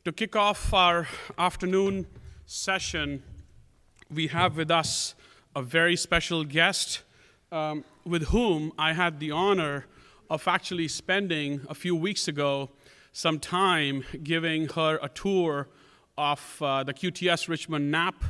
To kick off our afternoon session, we have with us a very special guest with whom I had the honor of actually spending a few weeks ago some time giving her a tour of the QTS Richmond NAP.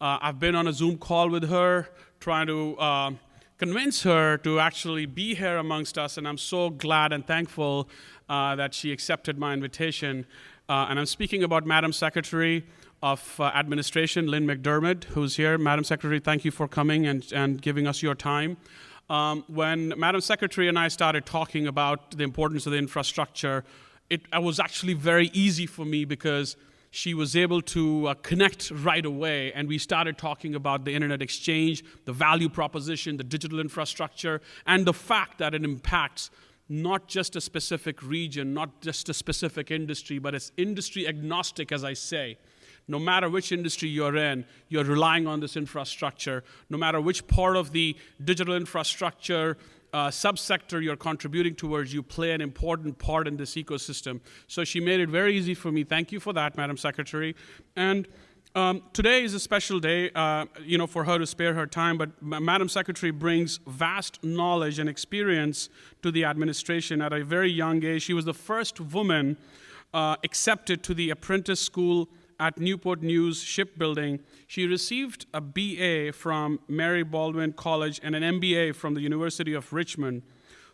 I've been on a Zoom call with her, trying to convince her to actually be here amongst us, and I'm so glad and thankful that she accepted my invitation. And I'm speaking about Madam Secretary of Administration, Lyn McDermid, who's here. Madam Secretary, thank you for coming and giving us your time. When Madam Secretary and I started talking about the importance of the infrastructure, it was actually very easy for me because she was able to connect right away, and we started talking about the internet exchange, the value proposition, the digital infrastructure, and the fact that it impacts not just a specific region, not just a specific industry, but it's industry agnostic, as I say. No matter which industry you're in, you're relying on this infrastructure. No matter which part of the digital infrastructure subsector you're contributing towards, you play an important part in this ecosystem. So she made it very easy for me. Thank you for that, Madam Secretary. And today is a special day, for her to spare her time, but Madam Secretary brings vast knowledge and experience to the administration at a very young age. She was the first woman accepted to the apprentice school at Newport News Shipbuilding. She received a BA from Mary Baldwin College and an MBA from the University of Richmond.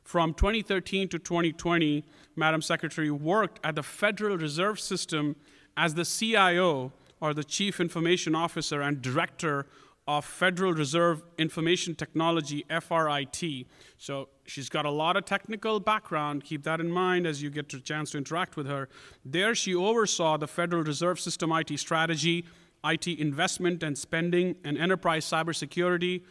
From 2013 to 2020, Madam Secretary worked at the Federal Reserve System as the CIO, or the Chief Information Officer and Director of Federal Reserve Information Technology, FRIT. So she's got a lot of technical background. Keep that in mind as you get a chance to interact with her. There she oversaw the Federal Reserve System IT strategy, IT investment and spending, and enterprise cybersecurity.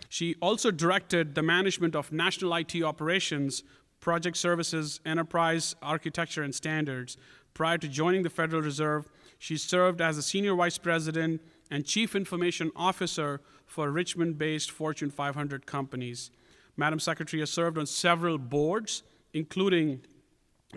She also directed the management of national IT operations, project services, enterprise architecture, and standards. Prior to joining the Federal Reserve, she served as a Senior Vice President and Chief Information Officer for Richmond-based Fortune 500 companies. Madam Secretary has served on several boards, including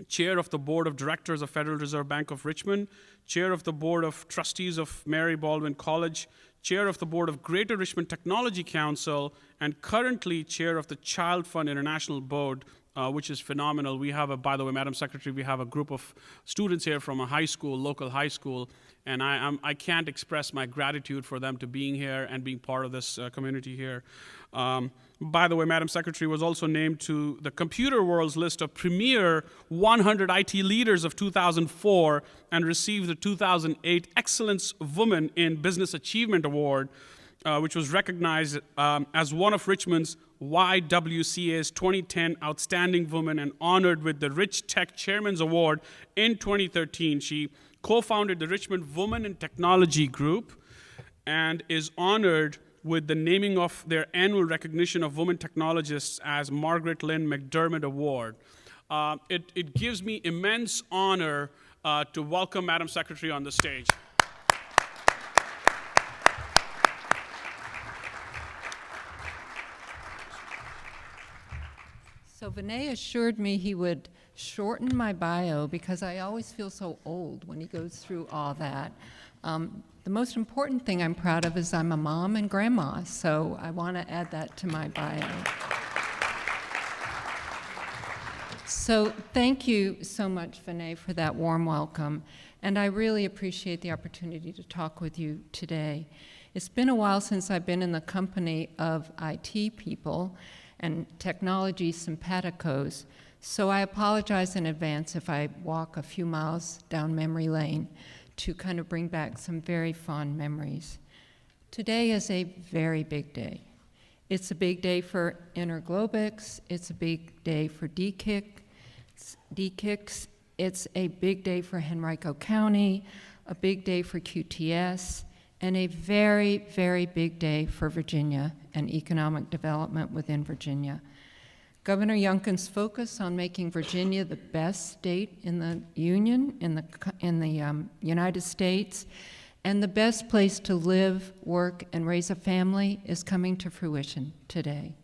Chair of the Board of Directors of Federal Reserve Bank of Richmond, Chair of the Board of Trustees of Mary Baldwin College, Chair of the Board of Greater Richmond Technology Council, and currently Chair of the Child Fund International Board, which is phenomenal. We have by the way, Madam Secretary, we have a group of students here from a high school, local high school, and I can't express my gratitude for them to being here and being part of this community here. By the way, Madam Secretary was also named to the Computer World's list of premier 100 IT leaders of 2004 and received the 2008 Excellence Woman in Business Achievement Award, which was recognized as one of Richmond's YWCA's 2010 Outstanding Woman and honored with the Rich Tech Chairman's Award in 2013. She co-founded the Richmond Women in Technology Group and is honored with the naming of their annual recognition of women technologists as Margaret Lyn McDermid Award. It gives me immense honor to welcome Madam Secretary on the stage. So Vinay assured me he would shorten my bio because I always feel so old when he goes through all that. The most important thing I'm proud of is I'm a mom and grandma, so I want to add that to my bio. So thank you so much, Vinay, for that warm welcome, and I really appreciate the opportunity to talk with you today. It's been a while since I've been in the company of IT people and technology simpaticos, so I apologize in advance if I walk a few miles down memory lane to kind of bring back some very fond memories. Today is a very big day. It's a big day for Interglobix, it's a big day for DKICS, it's a big day for Henrico County, a big day for QTS, and a very, very big day for Virginia and economic development within Virginia. Governor Youngkin's focus on making Virginia the best state in the Union, in the United States, and the best place to live, work, and raise a family is coming to fruition today.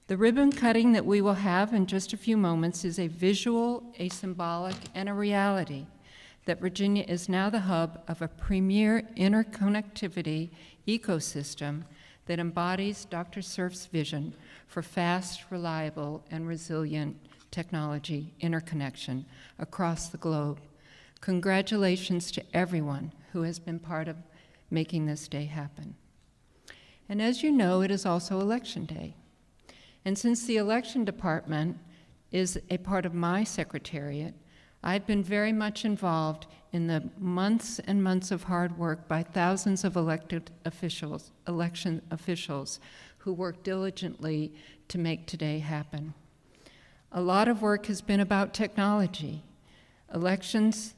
The ribbon cutting that we will have in just a few moments is a visual, a symbolic, and a reality that Virginia is now the hub of a premier interconnectivity ecosystem that embodies Dr. Cerf's vision for fast, reliable, and resilient technology interconnection across the globe. Congratulations to everyone who has been part of making this day happen. And as you know, it is also Election Day. And since the election department is a part of my secretariat, I've been very much involved in the months and months of hard work by thousands of election officials who work diligently to make today happen. A lot of work has been about technology. Elections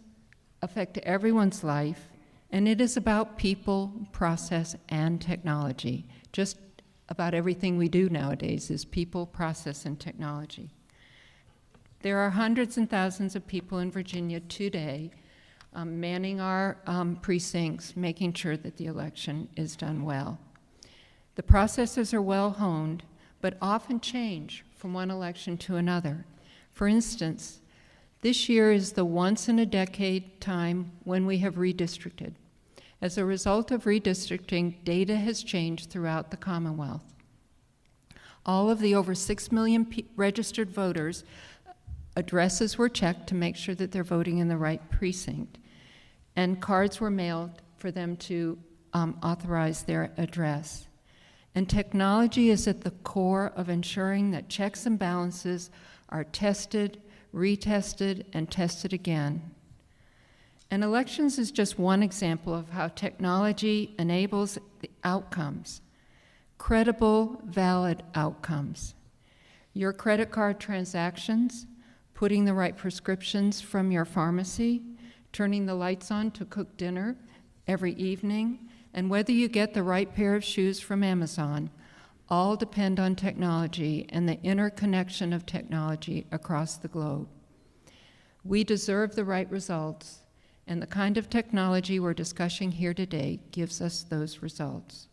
affect everyone's life, and it is about people, process, and technology. Just about everything we do nowadays is people, process, and technology. There are hundreds and thousands of people in Virginia today manning our precincts, making sure that the election is done well. The processes are well honed, but often change from one election to another. For instance, this year is the once-in-a-decade time when we have redistricted. As a result of redistricting, data has changed throughout the Commonwealth. All of the over 6 million registered voters' addresses were checked to make sure that they're voting in the right precinct, and cards were mailed for them to authorize their address. And technology is at the core of ensuring that checks and balances are tested, retested, and tested again. And elections is just one example of how technology enables the outcomes, credible, valid outcomes. Your credit card transactions, putting the right prescriptions from your pharmacy, turning the lights on to cook dinner every evening, and whether you get the right pair of shoes from Amazon, all depend on technology and the interconnection of technology across the globe. We deserve the right results, and the kind of technology we're discussing here today gives us those results.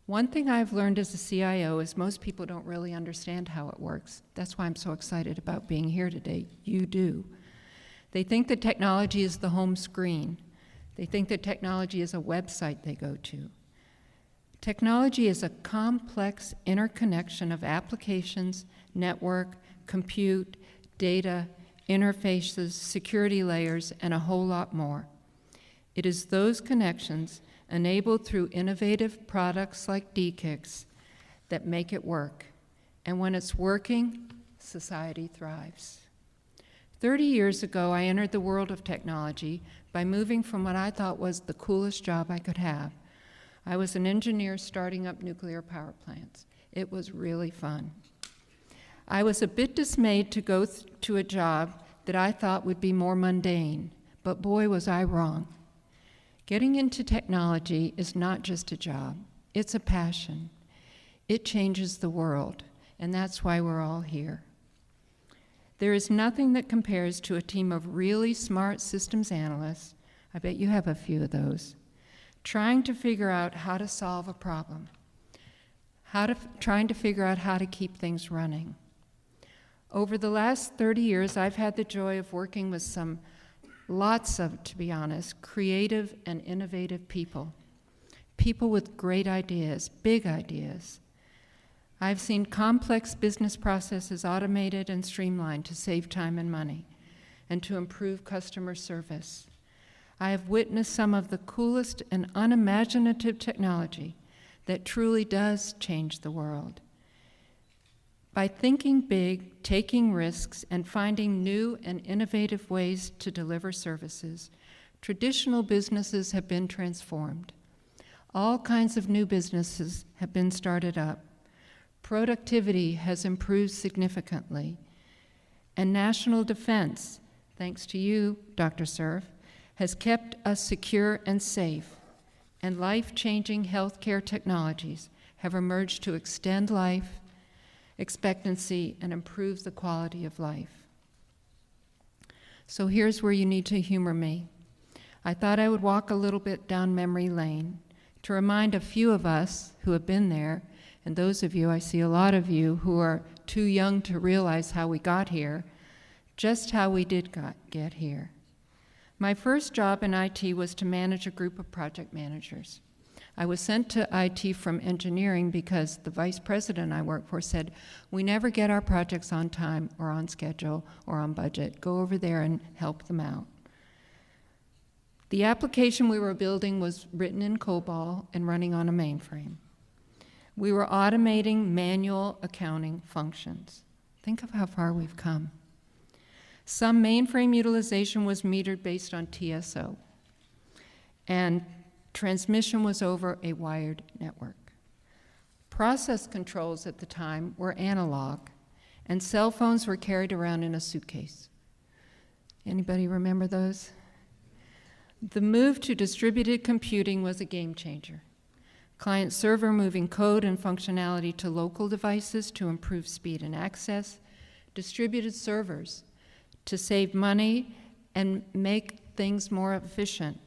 One thing I've learned as a CIO is most people don't really understand how it works. That's why I'm so excited about being here today. You do. They think that technology is the home screen. They think that technology is a website they go to. Technology is a complex interconnection of applications, network, compute, data, interfaces, security layers, and a whole lot more. It is those connections enabled through innovative products like DKICS that make it work. And when it's working, society thrives. 30 years ago, I entered the world of technology by moving from what I thought was the coolest job I could have. I was an engineer starting up nuclear power plants. It was really fun. I was a bit dismayed to go to a job that I thought would be more mundane, but boy, was I wrong. Getting into technology is not just a job, it's a passion. It changes the world, and that's why we're all here. There is nothing that compares to a team of really smart systems analysts, I bet you have a few of those, trying to figure out how to solve a problem, trying to figure out how to keep things running. Over the last 30 years, I've had the joy of working with lots of, to be honest, creative and innovative people with great ideas, big ideas. I've seen complex business processes automated and streamlined to save time and money and to improve customer service. I have witnessed some of the coolest and unimaginative technology that truly does change the world. By thinking big, taking risks, and finding new and innovative ways to deliver services, traditional businesses have been transformed. All kinds of new businesses have been started up. Productivity has improved significantly. And national defense, thanks to you, Dr. Cerf, has kept us secure and safe. And life-changing healthcare technologies have emerged to extend life expectancy and improve the quality of life. So here's where you need to humor me. I thought I would walk a little bit down memory lane to remind a few of us who have been there, and those of you, I see a lot of you who are too young to realize how we got here, just how we did get here. My first job in IT was to manage a group of project managers. I was sent to IT from engineering because the vice president I worked for said, "We never get our projects on time or on schedule or on budget. Go over there and help them out." The application we were building was written in COBOL and running on a mainframe. We were automating manual accounting functions. Think of how far we've come. Some mainframe utilization was metered based on TSO, and transmission was over a wired network. Process controls at the time were analog, and cell phones were carried around in a suitcase. Anybody remember those? The move to distributed computing was a game changer. Client-server moving code and functionality to local devices to improve speed and access, distributed servers to save money and make things more efficient,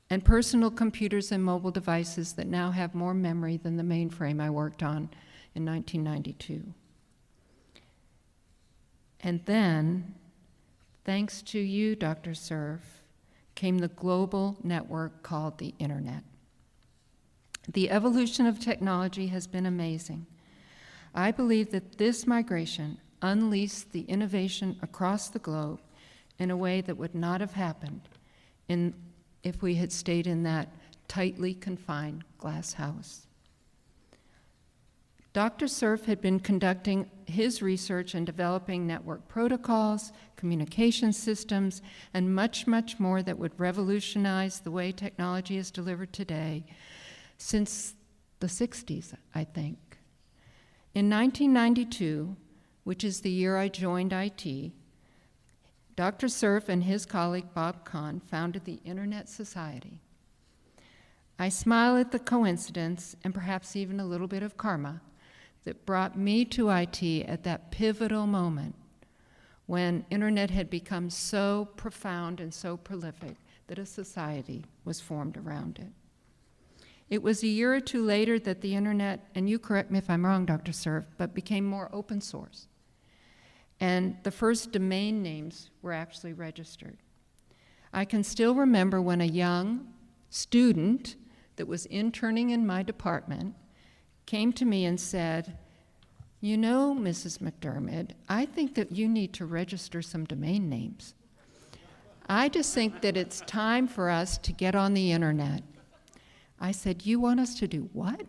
and personal computers and mobile devices that now have more memory than the mainframe I worked on in 1992. And then, thanks to you, Dr. Cerf, came the global network called the Internet. The evolution of technology has been amazing. I believe that this migration unleashed the innovation across the globe in a way that would not have happened if we had stayed in that tightly confined glass house. Dr. Cerf had been conducting his research and developing network protocols, communication systems, and much, much more that would revolutionize the way technology is delivered today since the 60s, I think. In 1992, which is the year I joined IT, Dr. Cerf and his colleague Bob Kahn founded the Internet Society. I smile at the coincidence, and perhaps even a little bit of karma, that brought me to IT at that pivotal moment when Internet had become so profound and so prolific that a society was formed around it. It was a year or two later that the Internet, and you correct me if I'm wrong, Dr. Cerf, but became more open source. And the first domain names were actually registered. I can still remember when a young student that was interning in my department came to me and said, "You know, Mrs. McDermid, I think that you need to register some domain names. I just think that it's time for us to get on the internet." I said, "You want us to do what?"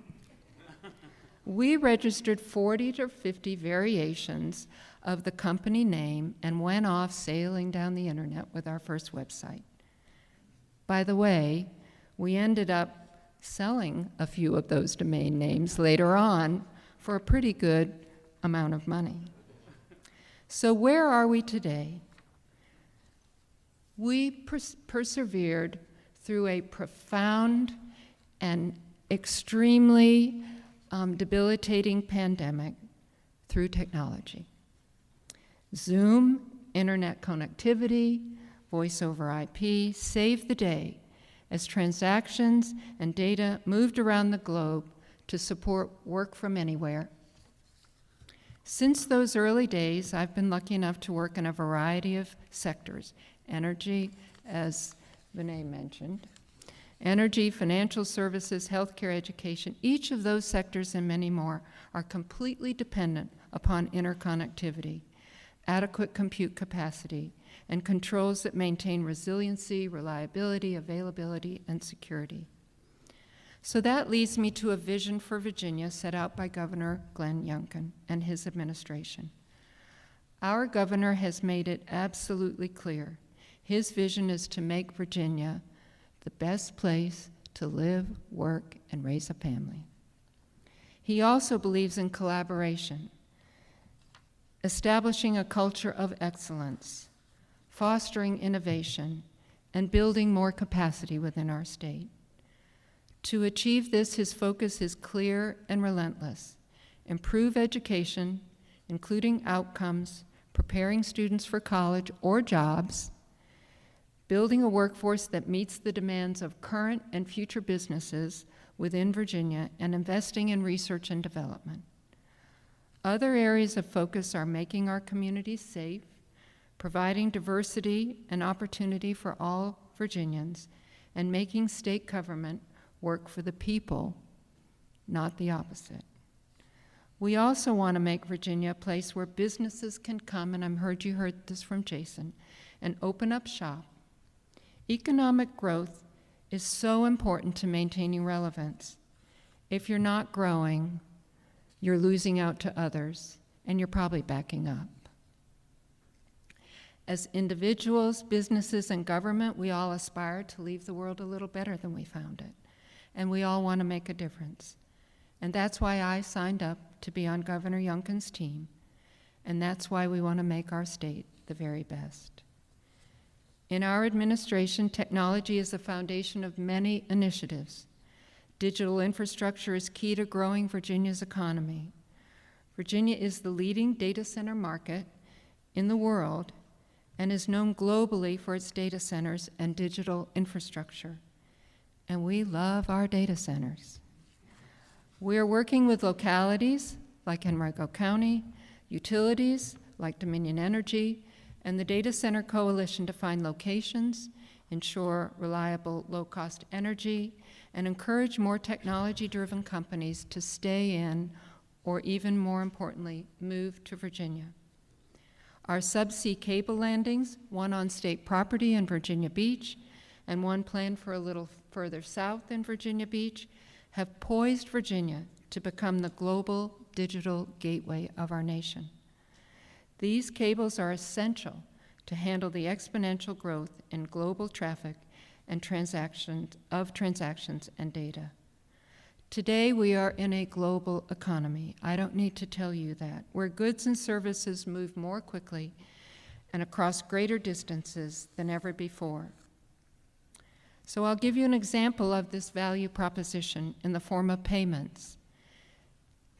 We registered 40 to 50 variations of the company name and went off sailing down the internet with our first website. By the way, we ended up selling a few of those domain names later on for a pretty good amount of money. So where are we today? We persevered through a profound and extremely debilitating pandemic through technology. Zoom, internet connectivity, voice over IP saved the day as transactions and data moved around the globe to support work from anywhere. Since those early days, I've been lucky enough to work in a variety of sectors. Energy, as Vinay mentioned, energy, financial services, healthcare, education, each of those sectors and many more are completely dependent upon interconnectivity, adequate compute capacity, and controls that maintain resiliency, reliability, availability, and security. So that leads me to a vision for Virginia set out by Governor Glenn Youngkin and his administration. Our governor has made it absolutely clear. His vision is to make Virginia the best place to live, work, and raise a family. He also believes in collaboration, establishing a culture of excellence, fostering innovation, and building more capacity within our state. To achieve this, his focus is clear and relentless. Improve education, including outcomes, preparing students for college or jobs, building a workforce that meets the demands of current and future businesses within Virginia, and investing in research and development. Other areas of focus are making our communities safe, providing diversity and opportunity for all Virginians, and making state government work for the people, not the opposite. We also want to make Virginia a place where businesses can come, and you heard this from Jason, and open up shop. Economic growth is so important to maintaining relevance. If you're not growing, you're losing out to others, and you're probably backing up. As individuals, businesses, and government, we all aspire to leave the world a little better than we found it. And we all want to make a difference. And that's why I signed up to be on Governor Youngkin's team. And that's why we want to make our state the very best. In our administration, technology is the foundation of many initiatives. Digital infrastructure is key to growing Virginia's economy. Virginia is the leading data center market in the world and is known globally for its data centers and digital infrastructure. And we love our data centers. We are working with localities like Henrico County, utilities like Dominion Energy, and the Data Center Coalition to find locations, ensure reliable, low-cost energy, and encourage more technology-driven companies to stay in, or even more importantly, move to Virginia. Our subsea cable landings, one on state property in Virginia Beach, and one planned for a little further south in Virginia Beach, have poised Virginia to become the global digital gateway of our nation. These cables are essential to handle the exponential growth in global traffic and transactions and data. Today, we are in a global economy. I don't need to tell you that, where goods and services move more quickly and across greater distances than ever before. So I'll give you an example of this value proposition in the form of payments.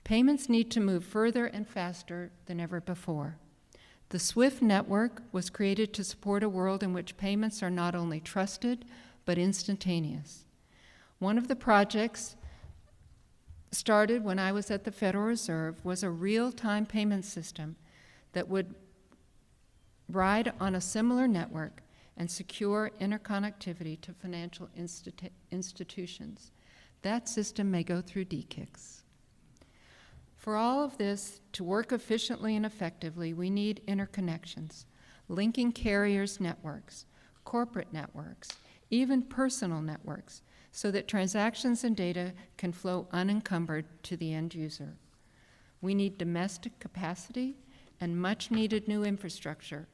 Payments need to move further and faster than ever before. The SWIFT network was created to support a world in which payments are not only trusted, but instantaneous. One of the projects started when I was at the Federal Reserve was a real-time payment system that would ride on a similar network and secure interconnectivity to financial institutions. That system may go through DKICS. For all of this to work efficiently and effectively, we need interconnections, linking carriers' networks, corporate networks, even personal networks, so that transactions and data can flow unencumbered to the end user. We need domestic capacity and much-needed new infrastructure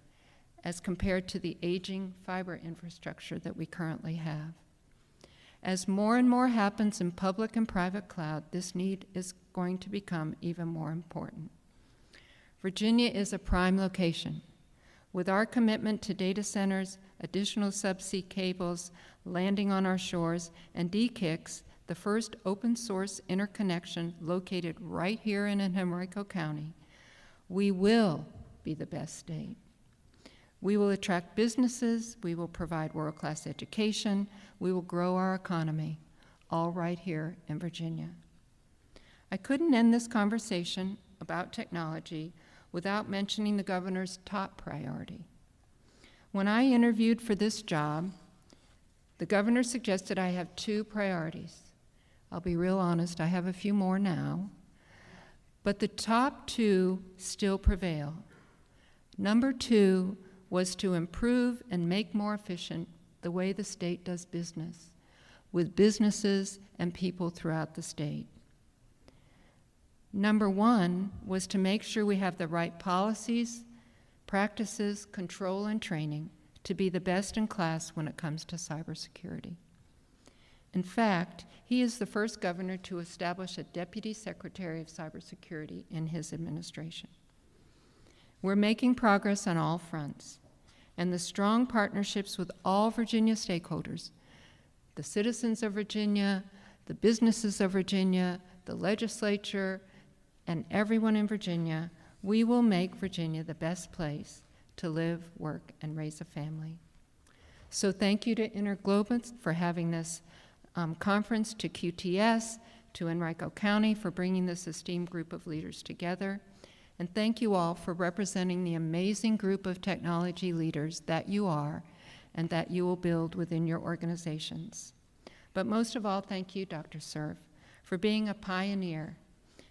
as compared to the aging fiber infrastructure that we currently have. As more and more happens in public and private cloud, this need is going to become even more important. Virginia is a prime location. With our commitment to data centers, additional subsea cables landing on our shores, and DKICS, the first open source interconnection located right here in Henrico County, we will be the best state. We will attract businesses, we will provide world-class education, we will grow our economy, all right here in Virginia. I couldn't end this conversation about technology without mentioning the governor's top priority. When I interviewed for this job, the governor suggested I have two priorities. I'll be real honest, I have a few more now, but the top two still prevail. Number two was to improve and make more efficient the way the state does business with businesses and people throughout the state. Number one was to make sure we have the right policies, practices, control, and training to be the best in class when it comes to cybersecurity. In fact, he is the first governor to establish a Deputy Secretary of Cybersecurity in his administration. We're making progress on all fronts, and the strong partnerships with all Virginia stakeholders, the citizens of Virginia, the businesses of Virginia, the legislature, and everyone in Virginia, we will make Virginia the best place to live, work, and raise a family. So thank you to Interglobant for having this conference, to QTS, to Henrico County for bringing this esteemed group of leaders together, And thank you all for representing the amazing group of technology leaders that you are and that you will build within your organizations. But most of all, thank you, Dr. Cerf, for being a pioneer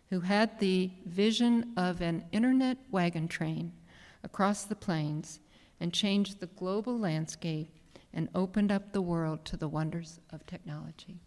who had the vision of an internet wagon train across the plains and changed the global landscape and opened up the world to the wonders of technology.